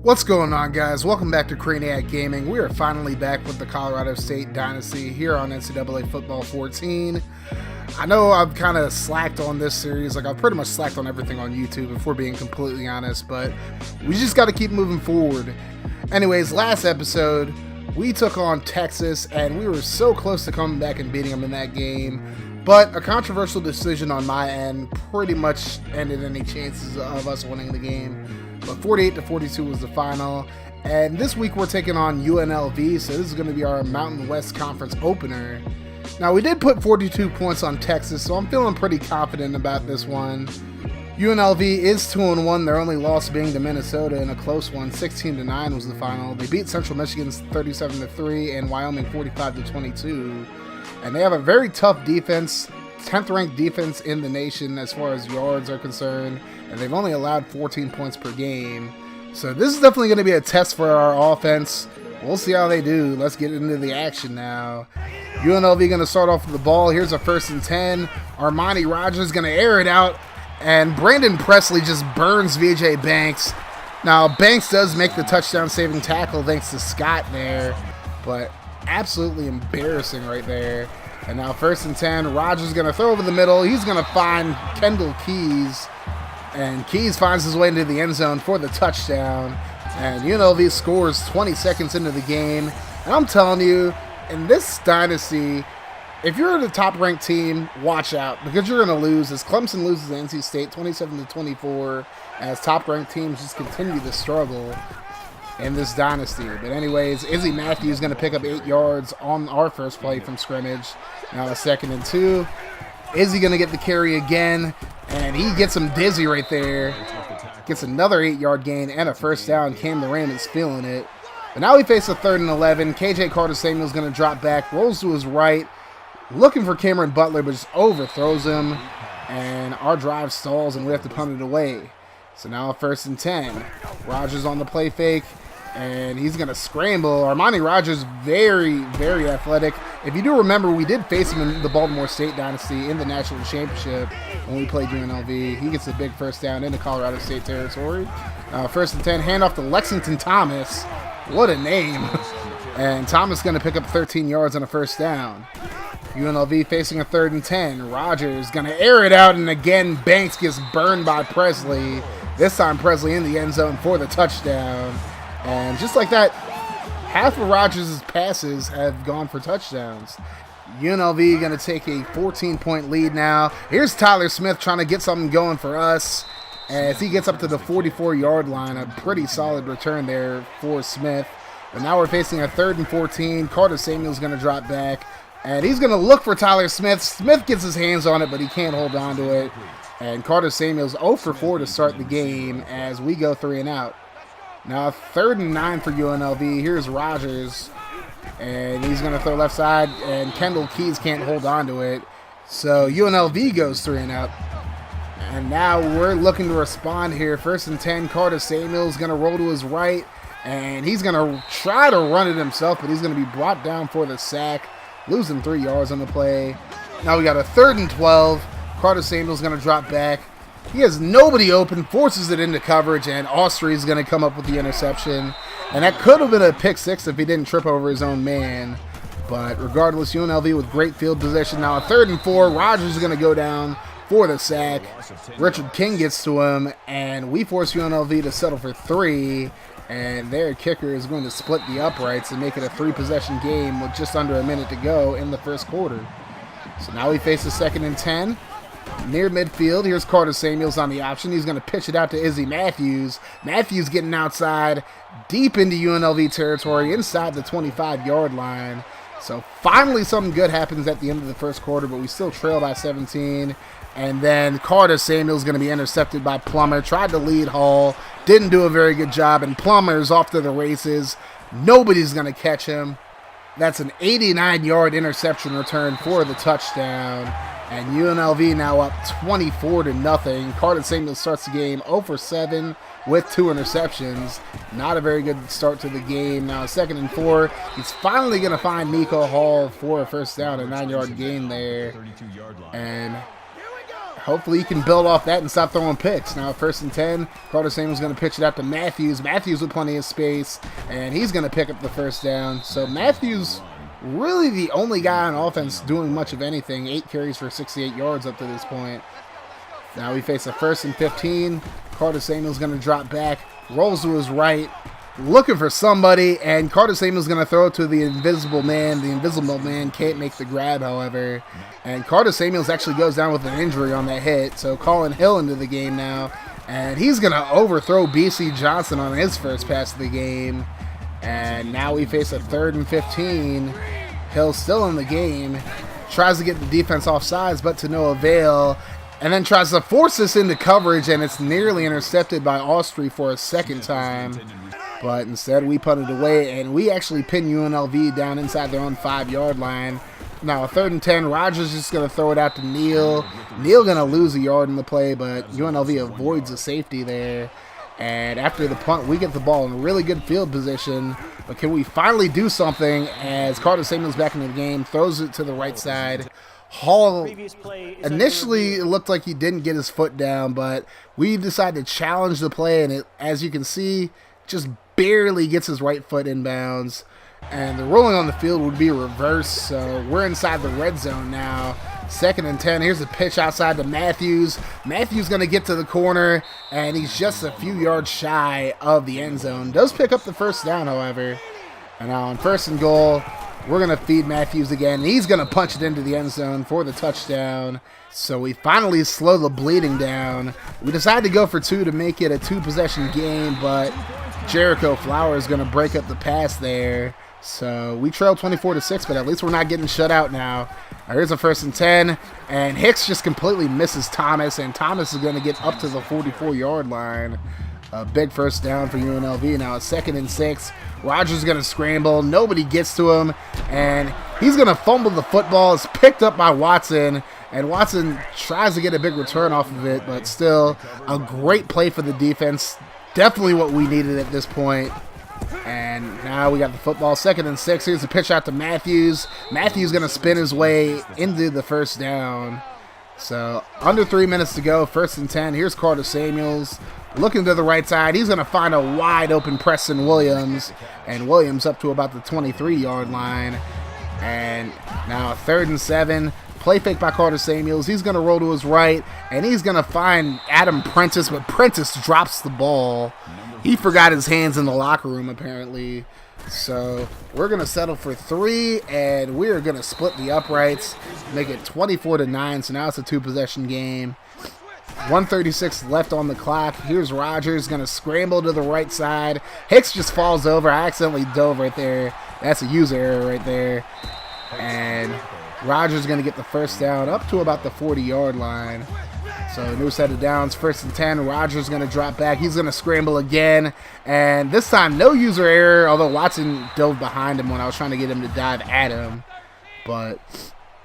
What's going on, guys? Welcome back to Craniac Gaming. We are finally back with the Colorado State Dynasty here on NCAA Football 14. I know I've kind of slacked on this series, like I've pretty much slacked on everything on YouTube if we're being completely honest, but we just got to keep moving forward. Anyways, last episode, we took on Texas, and we were so close to coming back and beating them in that game, but a controversial decision on my end pretty much ended any chances of us winning the game. But 48-42 was the final. And this week we're taking on UNLV, so this is going to be our Mountain West Conference opener. Now, we did put 42 points on Texas, so I'm feeling pretty confident about this one. UNLV is 2-1, their only loss being to Minnesota in a close one. 16-9 was the final. They beat Central Michigan 37-3 and Wyoming 45-22. And they have a very tough defense, 10th ranked defense in the nation as far as yards are concerned, and they've only allowed 14 points per game. So this is definitely going to be a test for our offense. We'll see how they do. Let's get into the action now. UNLV going to start off with the ball. Here's a 1st and 10. Armani Rogers going to air it out, and Brandon Presley just burns VJ Banks. Now, Banks does make the touchdown saving tackle thanks to Scott there, but absolutely embarrassing right there. And now 1st and 10, Rogers going to throw over the middle. He's going to find Kendall Keys, and Keys finds his way into the end zone for the touchdown. And UNLV scores 20 seconds into the game. And I'm telling you, in this dynasty, if you're the top-ranked team, watch out, because you're going to lose as Clemson loses to NC State 27-24 as top-ranked teams just continue to struggle in this dynasty. But anyways, Izzy Matthews going to pick up 8 yards on our first play from scrimmage. Now a 2nd and 2. Izzy going to get the carry again, and he gets him dizzy right there. Gets another 8-yard gain and a 1st down. Cam the Raymond's feeling it. But now we face a 3rd and 11. KJ Carta-Samuels going to drop back, rolls to his right, looking for Cameron Butler, but just overthrows him. And our drive stalls, and we have to punt it away. So now a 1st and 10. Rogers on the play fake, and he's going to scramble. Armani Rogers, very, very athletic. If you do remember, we did face him in the Baltimore State Dynasty in the National Championship when we played UNLV. He gets a big 1st down into Colorado State territory. 1st and 10, handoff to Lexington Thomas. What a name. And Thomas going to pick up 13 yards on a 1st down. UNLV facing a 3rd and 10. Rogers going to air it out, and again, Banks gets burned by Presley. This time, Presley in the end zone for the touchdown. And just like that, half of Rogers' passes have gone for touchdowns. UNLV going to take a 14-point lead now. Here's Tyler Smith trying to get something going for us as he gets up to the 44-yard line. A pretty solid return there for Smith. But now we're facing a 3rd and 14. Carta-Samuels going to drop back, and he's going to look for Tyler Smith. Smith gets his hands on it, but he can't hold on to it. And Carta-Samuels 0 for 4 to start the game as we go 3 and out. Now 3rd and 9 for UNLV. Here's Rogers, and he's going to throw left side, and Kendall Keys can't hold on to it. So UNLV goes 3 and out. And now we're looking to respond here. 1st and 10, Carta-Samuels going to roll to his right, and he's going to try to run it himself, but he's going to be brought down for the sack, losing 3 yards on the play. Now we got a 3rd and 12. Carta-Samuels going to drop back. He has nobody open, forces it into coverage, and Austria is going to come up with the interception. And that could have been a pick 6 if he didn't trip over his own man. But regardless, UNLV with great field position. Now a 3rd and 4. Rogers is going to go down for the sack. Richard King gets to him, and we force UNLV to settle for 3. And their kicker is going to split the uprights and make it a 3-possession game with just under a minute to go in the 1st quarter. So now we face a 2nd and 10. Near midfield, here's Carta-Samuels on the option. He's going to pitch it out to Izzy Matthews. Matthews getting outside, deep into UNLV territory, inside the 25-yard line. So finally something good happens at the end of the 1st quarter, but we still trail by 17. And then Carta-Samuels is going to be intercepted by Plummer. Tried to lead Hall, didn't do a very good job, and Plummer is off to the races. Nobody's going to catch him. That's an 89-yard interception return for the touchdown. And UNLV now up 24-0. Carta-Samuels starts the game 0 for 7 with 2 interceptions. Not a very good start to the game. Now 2nd and 4. He's finally going to find Nico Hall for a 1st down, a 9-yard gain there. And hopefully he can build off that and stop throwing picks. Now 1st and 10, Carta-Samuels going to pitch it out to Matthews. Matthews with plenty of space, and he's going to pick up the 1st down. So Matthews really the only guy on offense doing much of anything. 8 carries for 68 yards up to this point. Now we face a 1st and 15. Carta-Samuels going to drop back, rolls to his right, looking for somebody, and Carta-Samuels going to throw it to the invisible man. The invisible man can't make the grab, however. And Carta-Samuels actually goes down with an injury on that hit, so calling Hill into the game now. And he's going to overthrow BC Johnson on his first pass of the game. And now we face a 3rd and 15. Hill still in the game. Tries to get the defense off sides, but to no avail. And then tries to force us into coverage, and it's nearly intercepted by Austri for a 2nd time. But instead, we put it away, and we actually pin UNLV down inside their own 5-yard line. Now, a 3rd and 10, Rogers just going to throw it out to Neal. Neal going to lose a yard in the play, but UNLV avoids a safety there. And after the punt, we get the ball in really good field position. But can we finally do something as Carta-Samuels back into the game, throws it to the right side. Hall, initially it looked like he didn't get his foot down, but we decided to challenge the play, and as you can see, just barely gets his right foot in bounds. And the rolling on the field would be reversed, so we're inside the red zone now. 2nd and 10, here's a pitch outside to Matthews. Matthews going to get to the corner, and he's just a few yards shy of the end zone. Does pick up the 1st down, however. And now on 1st and goal, we're going to feed Matthews again. He's going to punch it into the end zone for the touchdown. So we finally slow the bleeding down. We decided to go for 2 to make it a 2-possession game, but Jericho Flowers is going to break up the pass there. So we trail 24-6, but at least we're not getting shut out now. Here's a 1st and 10, and Hicks just completely misses Thomas, and Thomas is going to get up to the 44-yard line. A big 1st down for UNLV. Now a 2nd and 6. Rogers is going to scramble. Nobody gets to him, and he's going to fumble the football. It's picked up by Watson, and Watson tries to get a big return off of it, but still a great play for the defense. Definitely what we needed at this point. And now we got the football. 2nd and 6. Here's a pitch out to Matthews. Matthews going to spin his way into the 1st down. So under 3 minutes to go. 1st and 10. Here's Carta-Samuels looking to the right side. He's going to find a wide open Preston Williams. And Williams up to about the 23-yard line. And now a 3rd and 7. Play fake by Carta-Samuels. He's going to roll to his right. And he's going to find Adam Prentice. But Prentice drops the ball. He forgot his hands in the locker room, apparently. So we're going to settle for 3, and we're going to split the uprights, make it 24-9. So now it's a 2-possession game. 1:36 left on the clock. Here's Rogers going to scramble to the right side. Hicks just falls over. I accidentally dove right there. That's a user error right there. And Rogers is going to get the 1st down up to about the 40-yard line. So new set of downs, 1st and 10. Rogers going to drop back. He's going to scramble again. And this time, no user error, although Watson dove behind him when I was trying to get him to dive at him. But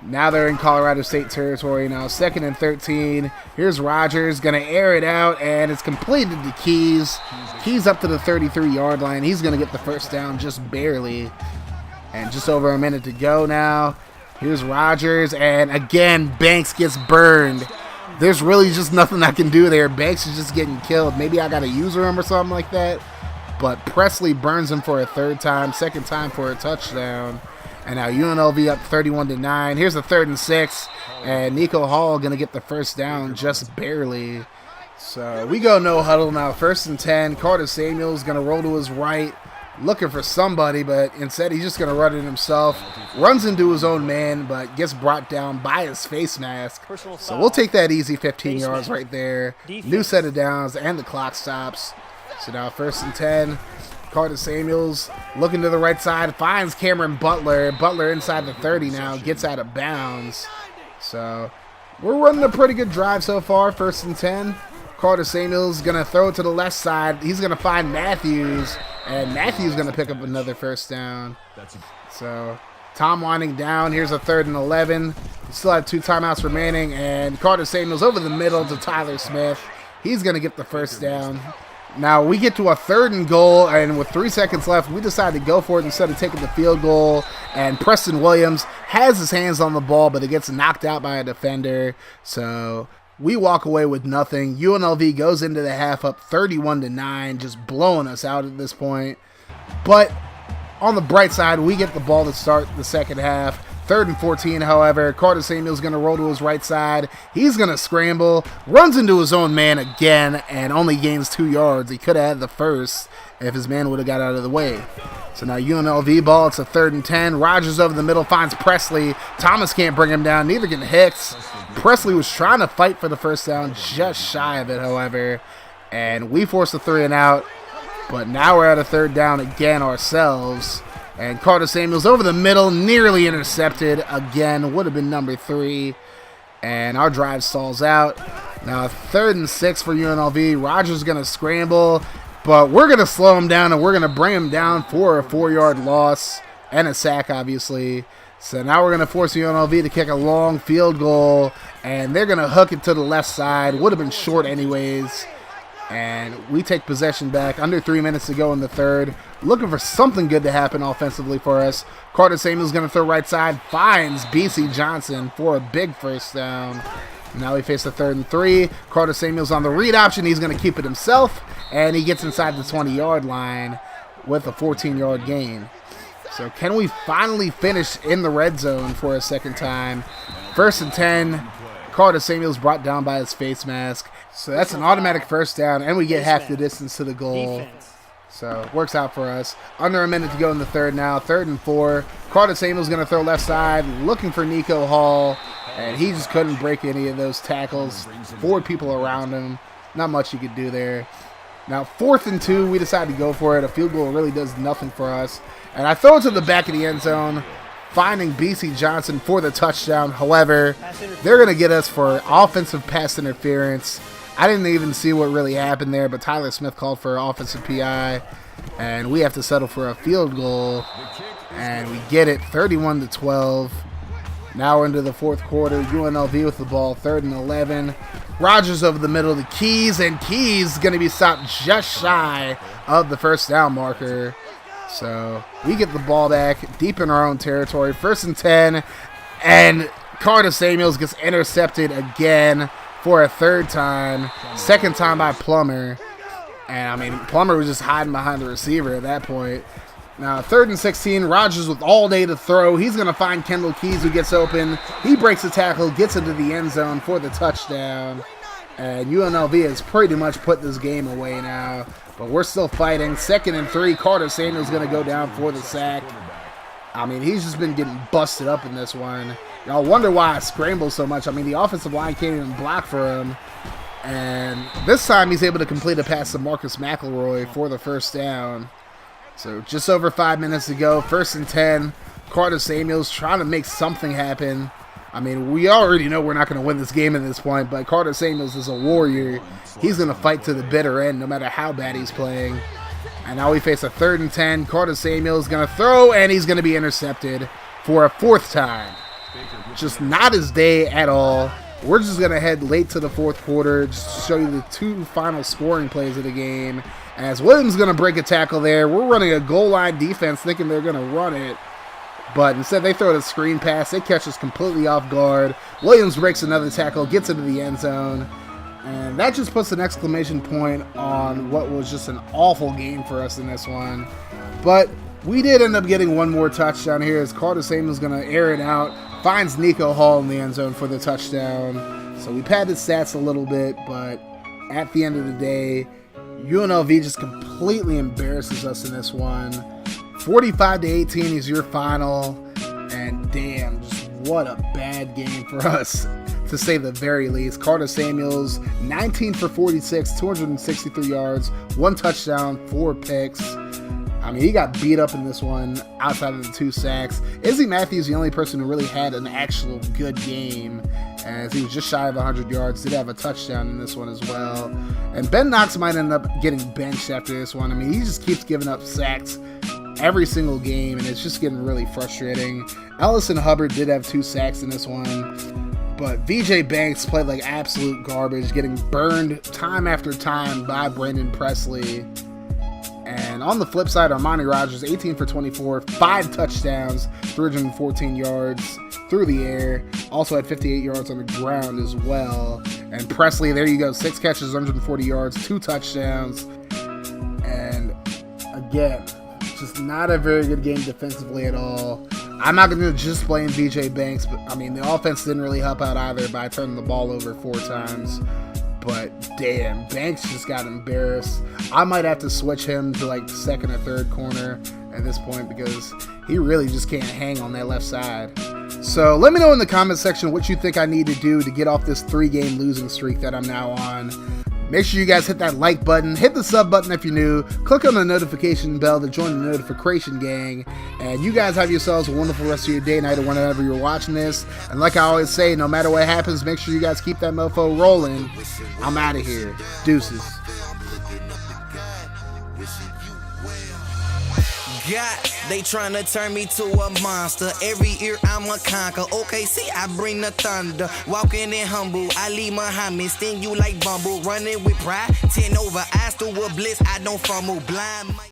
now they're in Colorado State territory now. 2nd and 13. Here's Rogers going to air it out, and it's completed to Keys. Keys up to the 33-yard line. He's going to get the 1st down just barely. And just over a minute to go now. Here's Rogers, and again, Banks gets burned. There's really just nothing I can do there. Banks is just getting killed. Maybe I got to user him or something like that. But Presley burns him for a 3rd time, 2nd time for a touchdown. And now UNLV up 31-9. Here's a 3rd and 6. And Nico Hall going to get the 1st down just barely. So we go no huddle now. 1st and 10. Carta-Samuels going to roll to his right, looking for somebody, but instead he's just going to run it himself. Runs into his own man, but gets brought down by his face mask. So we'll take that easy 15 yards right there. New set of downs, and the clock stops. So now 1st and 10. Carta-Samuels looking to the right side, finds Cameron Butler. Butler inside the 30 now, gets out of bounds. So we're running a pretty good drive so far. 1st and 10. Carta-Samuels going to throw it to the left side. He's going to find Matthews, and Matthews going to pick up another 1st down. So Tom winding down. Here's a 3rd and 11. We still have 2 timeouts remaining, and Carta-Samuels over the middle to Tyler Smith. He's going to get the 1st down. Now we get to a 3rd and goal, and with 3 seconds left, we decide to go for it instead of taking the field goal. And Preston Williams has his hands on the ball, but it gets knocked out by a defender. So We walk away with nothing. UNLV goes into the half up 31-9, just blowing us out at this point. But on the bright side, we get the ball to start the second half. 3rd and 14, however. Carta-Samuels going to roll to his right side. He's going to scramble, runs into his own man again, and only gains 2 yards. He could have had the first if his man would have got out of the way. So now UNLV ball, it's a 3rd and 10. Rogers over the middle finds Presley. Thomas can't bring him down, neither can Hicks. Presley was trying to fight for the first down, just shy of it, however. And we force a 3 and out. But now we're at a 3rd down again ourselves. And Carta-Samuels over the middle, nearly intercepted again. Would have been number 3. And our drive stalls out. Now 3rd and 6 for UNLV. Rogers going to scramble. But we're going to slow him down, and we're going to bring him down for a 4-yard loss. And a sack, obviously. So now we're going to force UNLV to kick a long field goal. And they're going to hook it to the left side. Would have been short anyways. And we take possession back. Under 3 minutes to go in the 3rd. Looking for something good to happen offensively for us. Carta-Samuels going to throw right side. Finds BC Johnson for a big first down. Now we face the 3rd and 3. Carta-Samuels on the read option. He's going to keep it himself. And he gets inside the 20-yard line with a 14-yard gain. So can we finally finish in the red zone for a second time? 1st and 10. Carta-Samuels brought down by his face mask. So that's an automatic first down, and we get half the distance to the goal. So works out for us. Under a minute to go in the 3rd now. 3rd and 4. Carta-Samuels going to throw left side, looking for Nico Hall, and he just couldn't break any of those tackles. 4 people around him. Not much he could do there. Now 4th and 2, we decide to go for it. A field goal really does nothing for us. And I throw it to the back of the end zone, finding BC Johnson for the touchdown. However, they're going to get us for offensive pass interference. I didn't even see what really happened there, but Tyler Smith called for offensive PI, and we have to settle for a field goal, and we get it 31-12. Now we're into the 4th quarter. UNLV with the ball, 3rd and 11. Rogers over the middle to Keys, and Keys going to be stopped just shy of the first down marker. So we get the ball back deep in our own territory. 1st and 10, and Carta-Samuels gets intercepted again for a 3rd time. 2nd time by Plummer. And, I mean, Plummer was just hiding behind the receiver at that point. Now, 3rd and 16, Rogers with all day to throw. He's going to find Kendall Keys, who gets open. He breaks the tackle, gets into the end zone for the touchdown. And UNLV has pretty much put this game away now. But we're still fighting. 2nd and 3, Carta-Samuels going to go down for the sack. I mean, he's just been getting busted up in this one. Y'all wonder why I scramble so much. I mean, the offensive line can't even block for him. And this time he's able to complete a pass to Marcus McElroy for the first down. So just over 5 minutes to go. 1st and 10. Carta-Samuels trying to make something happen. I mean, we already know we're not going to win this game at this point, but Carta-Samuels is a warrior. He's going to fight to the bitter end no matter how bad he's playing. And now we face a 3rd and 10. Carta-Samuels going to throw, and he's going to be intercepted for a 4th time. Just not his day at all. We're just going to head late to the 4th quarter just to show you the 2 final scoring plays of the game. As Williams is going to break a tackle there. We're running a goal line defense thinking they're going to run it. But instead they throw a screen pass. They catch us completely off guard. Williams breaks another tackle, gets into the end zone. And that just puts an exclamation point on what was just an awful game for us in this one. But we did end up getting one more touchdown here as Carta-Samuels is going to air it out. Finds Nico Hall in the end zone for the touchdown. So we padded stats a little bit, but at the end of the day, UNLV just completely embarrasses us in this one. 45-18 is your final, and damn, just what a bad game for us, to say the very least. Carta-Samuels, 19 for 46, 263 yards, 1 touchdown, 4 picks. I mean, he got beat up in this one outside of the 2 sacks. Izzy Matthews, the only person who really had an actual good game, as he was just shy of 100 yards, did have a touchdown in this one as well. And Ben Knox might end up getting benched after this one. I mean, he just keeps giving up sacks every single game, and it's just getting really frustrating. Ellison Hubbard did have 2 sacks in this one, but VJ Banks played like absolute garbage, getting burned time after time by Brandon Presley. And on the flip side, Armani Rogers, 18 for 24, 5 touchdowns, 314 yards through the air. Also had 58 yards on the ground as well. And Presley, there you go, 6 catches, 140 yards, 2 touchdowns. And again, just not a very good game defensively at all. I'm not going to just blame BJ Banks, but I mean, the offense didn't really help out either by turning the ball over 4 times. But damn, Banks just got embarrassed. I might have to switch him to like the second or third corner at this point because he really just can't hang on that left side. So let me know in the comment section what you think I need to do to get off this 3-game losing streak that I'm now on. Make sure you guys hit that like button, hit the sub button if you're new, click on the notification bell to join the notification gang, and you guys have yourselves a wonderful rest of your day, night, or whenever you're watching this. And like I always say, no matter what happens, make sure you guys keep that mofo rolling. I'm out of here. Deuces. God, they tryna turn me to a monster. Every year I'm a conquer. Okay, see, I bring the thunder. Walking in humble, Ali Muhammad. Sting you like Bumble. Running with pride, 10 over. I still with bliss. I don't fumble blind.